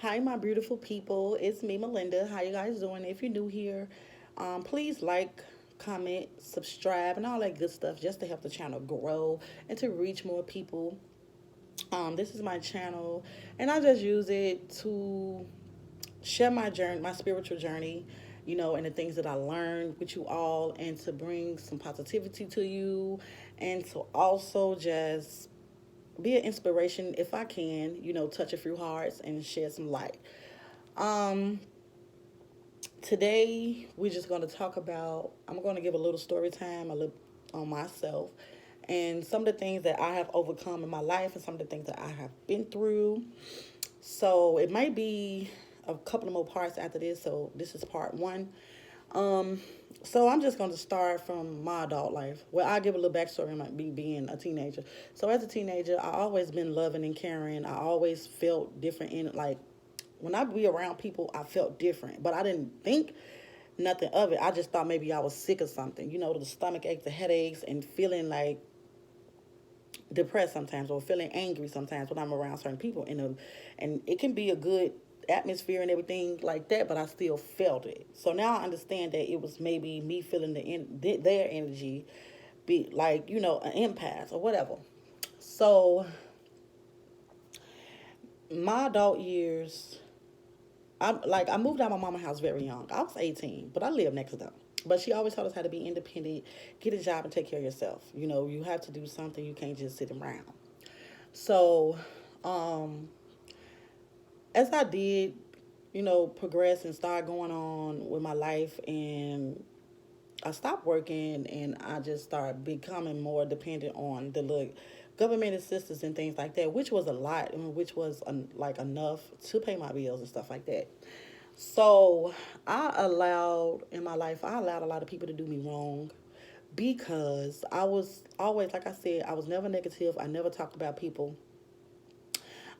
Hi, my beautiful people. It's me, Melinda. How you guys doing? If you're new here, please like, comment, subscribe, and all that good stuff just to help the channel grow and to reach more people. This is my channel, and I just use it to share my journey, my spiritual journey, and the things that I learned with you all, and to bring some positivity to you, and to also just be an inspiration if I can, touch a few hearts and shed some light. Um, Today we're just going to talk about. I'm going to give a little story time, a little on myself, and some of the things that I have overcome in my life, and some of the things that I have been through. So it might be a couple of more parts after this. So this is part one. Um, so I'm just going to start from my adult life. Well, I'll give a little backstory on me being a teenager. So as a teenager, I always been loving and caring. I always felt different in like when I be around people, I felt different, but I didn't think nothing of it. I just thought maybe I was sick or something. The stomach aches, the headaches, and feeling like depressed sometimes, or feeling angry sometimes when I'm around certain people. And it can be a good atmosphere and everything like that, but I still felt it. So now I understand that it was maybe me feeling their energy, be like an empath or whatever. So my adult years, I moved out of my mama's house very young. I was 18, but I lived next door. But she always taught us how to be independent, get a job, and take care of yourself. You have to do something. You can't just sit around. So, um, as I did, progress and start going on with my life, and I stopped working, and I just started becoming more dependent on the government assistance and things like that, which was a lot, and which was like enough to pay my bills and stuff like that. So I allowed a lot of people to do me wrong because I was always, like I said, I was never negative. I never talked about people.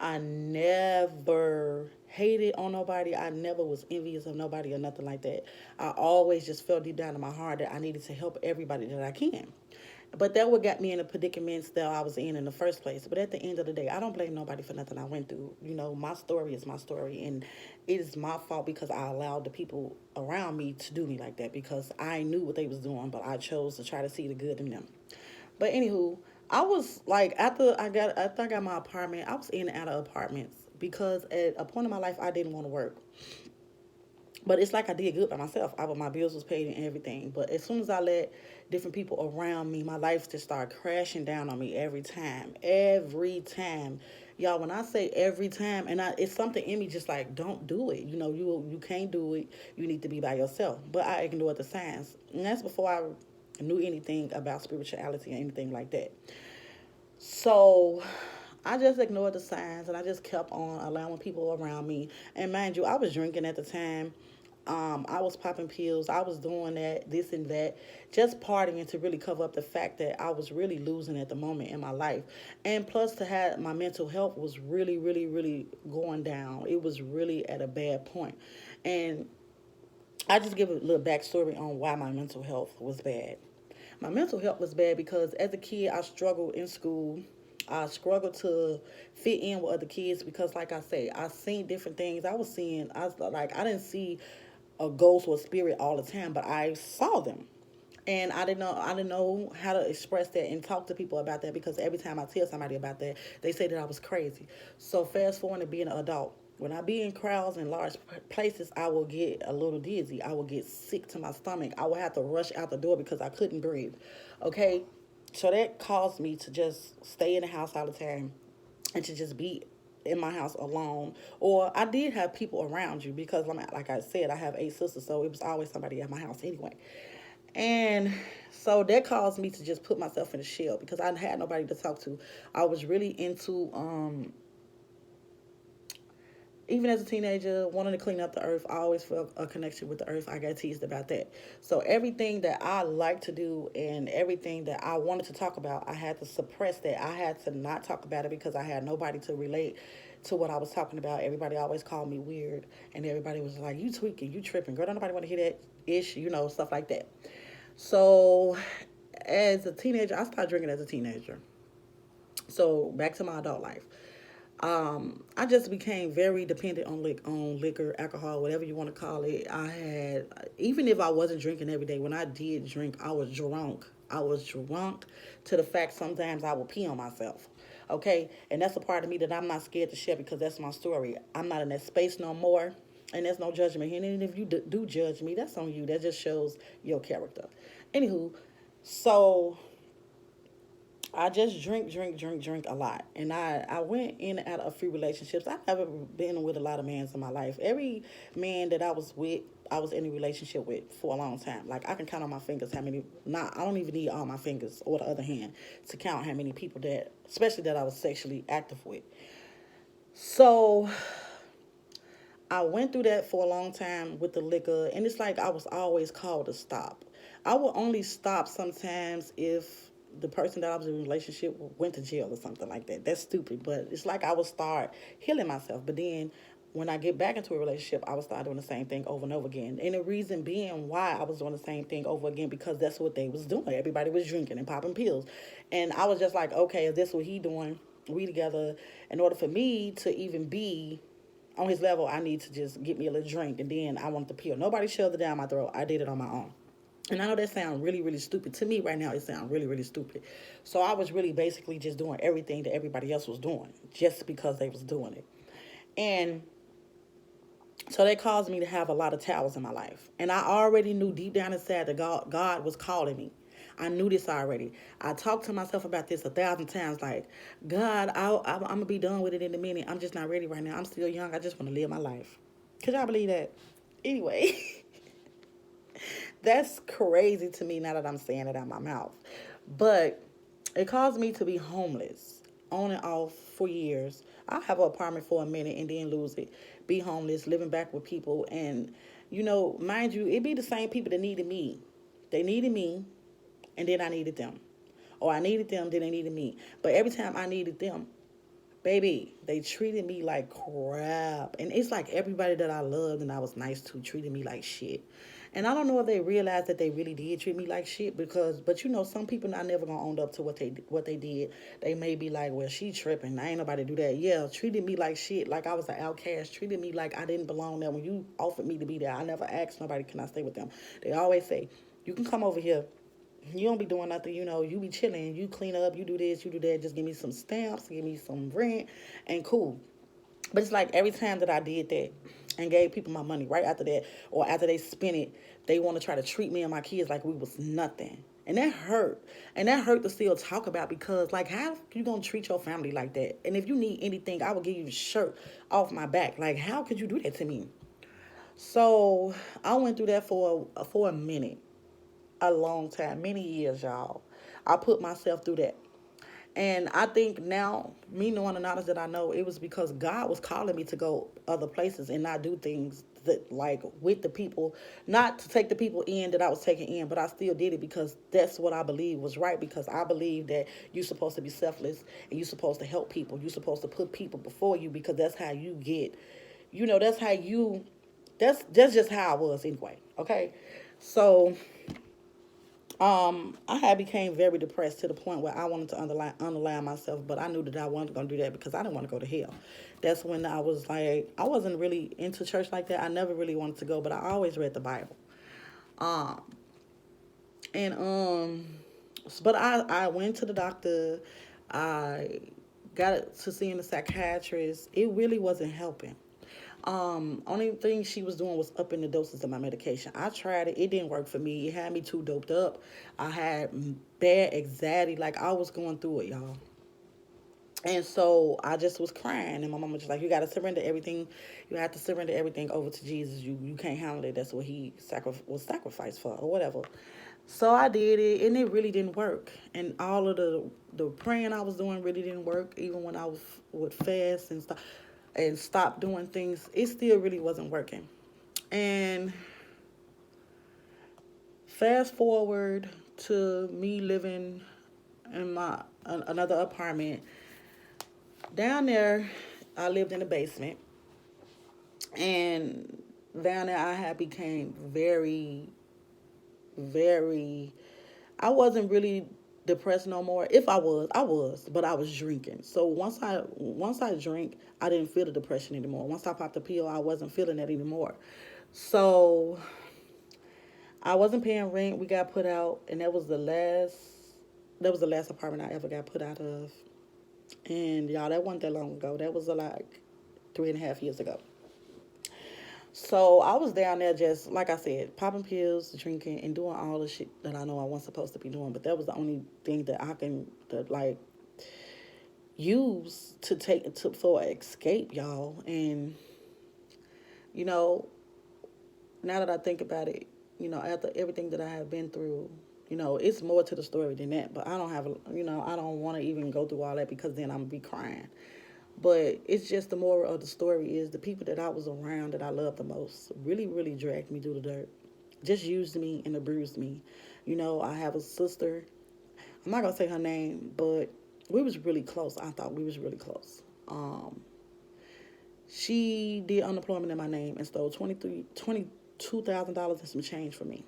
I never hated on nobody. I never was envious of nobody or nothing like that. I always just felt deep down in my heart that I needed to help everybody that I can. But that what got me in the predicaments that I was in the first place. But at the end of the day, I don't blame nobody for nothing I went through. My story is my story, and it is my fault because I allowed the people around me to do me like that because I knew what they was doing, but I chose to try to see the good in them. But anywho, I was like after I got my apartment, I was in and out of apartments because at a point in my life I didn't want to work. But it's like I did good by myself. My bills was paid and everything. But as soon as I let different people around me, my life just started crashing down on me every time. Every time. Y'all, when I say every time, it's something in me just like, don't do it. You can't do it. You need to be by yourself. But I ignored the signs. And that's before I knew anything about spirituality or anything like that. So I just ignored the signs and I just kept on allowing people around me. And mind you, I was drinking at the time. I was popping pills. I was doing that, this and that, just partying to really cover up the fact that I was really losing at the moment in my life. And plus, to have my mental health was really, really, really going down. It was really at a bad point. And I just give a little backstory on why my mental health was bad. My mental health was bad because as a kid, I struggled in school. I struggled to fit in with other kids because, like I say, I seen different things. I was like, I didn't see a ghost or a spirit all the time, but I saw them. And I didn't know how to express that and talk to people about that because every time I tell somebody about that, they say that I was crazy. So fast forward to being an adult. When I be in crowds in large places, I will get a little dizzy. I will get sick to my stomach. I will have to rush out the door because I couldn't breathe. Okay, so that caused me to just stay in the house all the time and to just be in my house alone. Or I did have people around you because, like I said, I have 8 sisters, so it was always somebody at my house anyway. And so that caused me to just put myself in a shell because I had nobody to talk to. I was really into even as a teenager, wanting to clean up the earth. I always felt a connection with the earth. I got teased about that. So everything that I like to do and everything that I wanted to talk about, I had to suppress that. I had to not talk about it because I had nobody to relate to what I was talking about. Everybody always called me weird, and everybody was like, "You tweaking, you tripping, girl. Don't nobody want to hear that ish," stuff like that. So as a teenager, I started drinking as a teenager. So back to my adult life. I just became very dependent on liquor, alcohol, whatever you want to call it. Even if I wasn't drinking every day, when I did drink, I was drunk. I was drunk to the fact sometimes I would pee on myself. Okay, and that's a part of me that I'm not scared to share because that's my story. I'm not in that space no more, and there's no judgment here. And if you do judge me, that's on you. That just shows your character. Anywho, so I just drink a lot. And I went in and out of a few relationships. I've never been with a lot of men in my life. Every man that I was with, I was in a relationship with for a long time. Like, I can count on my fingers how many, not, I don't even need all my fingers or the other hand to count how many people that, especially that I was sexually active with. So I went through that for a long time with the liquor, and it's like I was always called to stop. I would only stop sometimes if the person that I was in a relationship with went to jail or something like that. That's stupid, but it's like I would start healing myself. But then when I get back into a relationship, I would start doing the same thing over and over again. And the reason being why I was doing the same thing over again, because that's what they was doing. Everybody was drinking and popping pills. And I was just like, okay, is this what he doing? We together. In order for me to even be on his level, I need to just get me a little drink, and then I want the pill. Nobody shoved it down my throat. I did it on my own. And I know that sounds really, really stupid. To me right now, it sounds really, really stupid. So I was really basically just doing everything that everybody else was doing just because they was doing it. And so that caused me to have a lot of towels in my life. And I already knew deep down inside that God was calling me. I knew this already. I talked to myself about this 1,000 times. Like, God, I'm going to be done with it in a minute. I'm just not ready right now. I'm still young. I just want to live my life. Could y'all believe that? Anyway, that's crazy to me now that I'm saying it out my mouth. But it caused me to be homeless on and off for years. I have an apartment for a minute and then lose it. Be homeless, living back with people. And, mind you, it be the same people that needed me. They needed me, and then I needed them. Or I needed them, then they needed me. But every time I needed them, baby, they treated me like crap. And it's like everybody that I loved and I was nice to treated me like shit. And I don't know if they realized that they really did treat me like shit but some people not never gonna own up to what they did. They may be like, well, she tripping. I ain't nobody do that. Yeah, treated me like shit, like I was an outcast. Treated me like I didn't belong there. When you offered me to be there, I never asked nobody, can I stay with them? They always say, you can come over here. You don't be doing nothing, you be chilling, you clean up, you do this, you do that, just give me some stamps, give me some rent, and cool. But it's like every time that I did that and gave people my money right after that, or after they spent it, they want to try to treat me and my kids like we was nothing. And that hurt. And that hurt to still talk about because, like, how you going to treat your family like that? And if you need anything, I will give you the shirt off my back. Like, how could you do that to me? So I went through that for a minute, a long time, many years, y'all. I put myself through that. And I think now, me knowing the knowledge that I know, it was because God was calling me to go other places and not do things that, like, with the people, not to take the people in that I was taking in, but I still did it because that's what I believe was right. Because I believe that you're supposed to be selfless and you're supposed to help people. You're supposed to put people before you because that's how you get, that's how you, that's just how I was anyway. Okay, so I had became very depressed to the point where I wanted to underline myself, but I knew that I wasn't gonna do that because I didn't want to go to hell. That's when I was like, I wasn't really into church like that. I never really wanted to go, but I always read the Bible. Um, and but I went to the doctor. I got to seeing the psychiatrist. It really wasn't helping. Only thing she was doing was upping the doses of my medication. I tried it. It didn't work for me. It had me too doped up. I had bad anxiety. Like, I was going through it, y'all. And so I just was crying. And my mama was just like, you got to surrender everything. You have to surrender everything over to Jesus. You can't handle it. That's what he was sacrificed for or whatever. So I did it, and it really didn't work. And all of the praying I was doing really didn't work. Even when I would fast and stop doing things, it still really wasn't working. And fast forward to me living in my another apartment down there. I lived in the basement, and down there I had became very, very. I wasn't really depressed no more. If I was, but I was drinking. So once I drink, I didn't feel the depression anymore. Once I popped the pill, I wasn't feeling that anymore. So I wasn't paying rent. We got put out, and that was the last apartment I ever got put out of. And y'all, that wasn't that long ago. That was like 3.5 years ago. So I was down there just like I said, popping pills, drinking, and doing all the shit that I know I wasn't supposed to be doing. But that was the only thing that I can like use to take to for escape, y'all. And you know, now that I think about it, after everything that I have been through, it's more to the story than that. But I don't have, I don't want to even go through all that because then I'm gonna be crying. But it's just the moral of the story is the people that I was around that I loved the most really, really dragged me through the dirt. Just used me and abused me. I have a sister. I'm not gonna say her name, but we was really close. I thought we was really close. She did unemployment in my name and stole $22,000 and some change from me.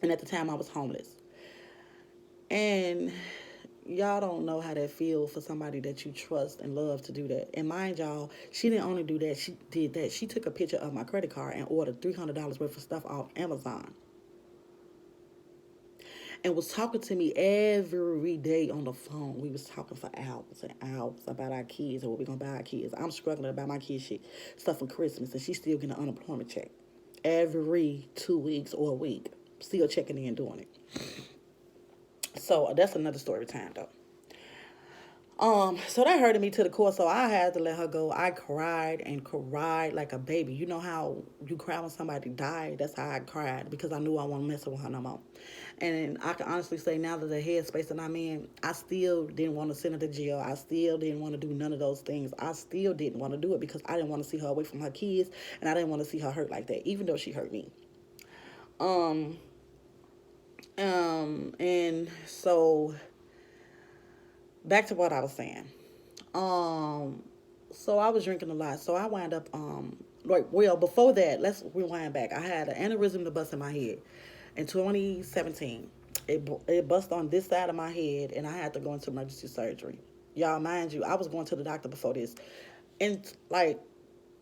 And at the time, I was homeless. And y'all don't know how that feels for somebody that you trust and love to do that. And mind y'all, she didn't only do that, she did that. She took a picture of my credit card and ordered $300 worth of stuff off Amazon. And was talking to me every day on the phone. We was talking for hours and hours about our kids and what we gonna buy our kids. I'm struggling about my kids shit, stuff for Christmas, and she's still getting an unemployment check every 2 weeks or a week. Still checking in, doing it. So that's another story time though. So that hurted me to the core, so I had to let her go. I cried and cried like a baby. You know how you cry when somebody died? That's how I cried because I knew I wasn't messing with her no more. And I can honestly say now that the headspace that I'm in, I still didn't want to send her to jail. I still didn't want to do none of those things. I still didn't want to do it because I didn't want to see her away from her kids, and I didn't want to see her hurt like that, even though she hurt me. And so back to what I was saying. So I was drinking a lot. So I wound up, before that, let's rewind back. I had an aneurysm to bust in my head in 2017. It bust on this side of my head, and I had to go into emergency surgery. Y'all, mind you, I was going to the doctor before this, and like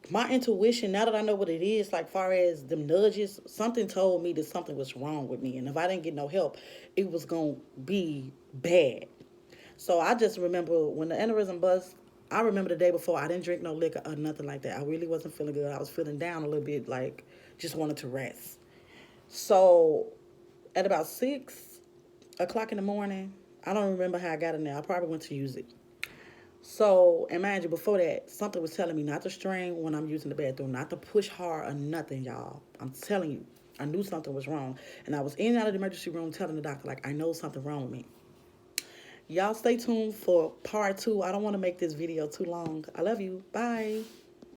my intuition, now that I know what it is, like far as them nudges, something told me that something was wrong with me, and if I didn't get no help, it was gonna be bad. So I just remember when the aneurysm bust. I remember the day before I didn't drink no liquor or nothing like that. I really wasn't feeling good. I was feeling down a little bit, like just wanted to rest. So at about 6 o'clock in the morning, I don't remember how I got in there. I probably went to use it. So, and mind you, before that, something was telling me not to strain when I'm using the bathroom, not to push hard or nothing, y'all. I'm telling you, I knew something was wrong. And I was in and out of the emergency room telling the doctor, like, I know something wrong with me. Y'all stay tuned for part 2. I don't want to make this video too long. I love you. Bye.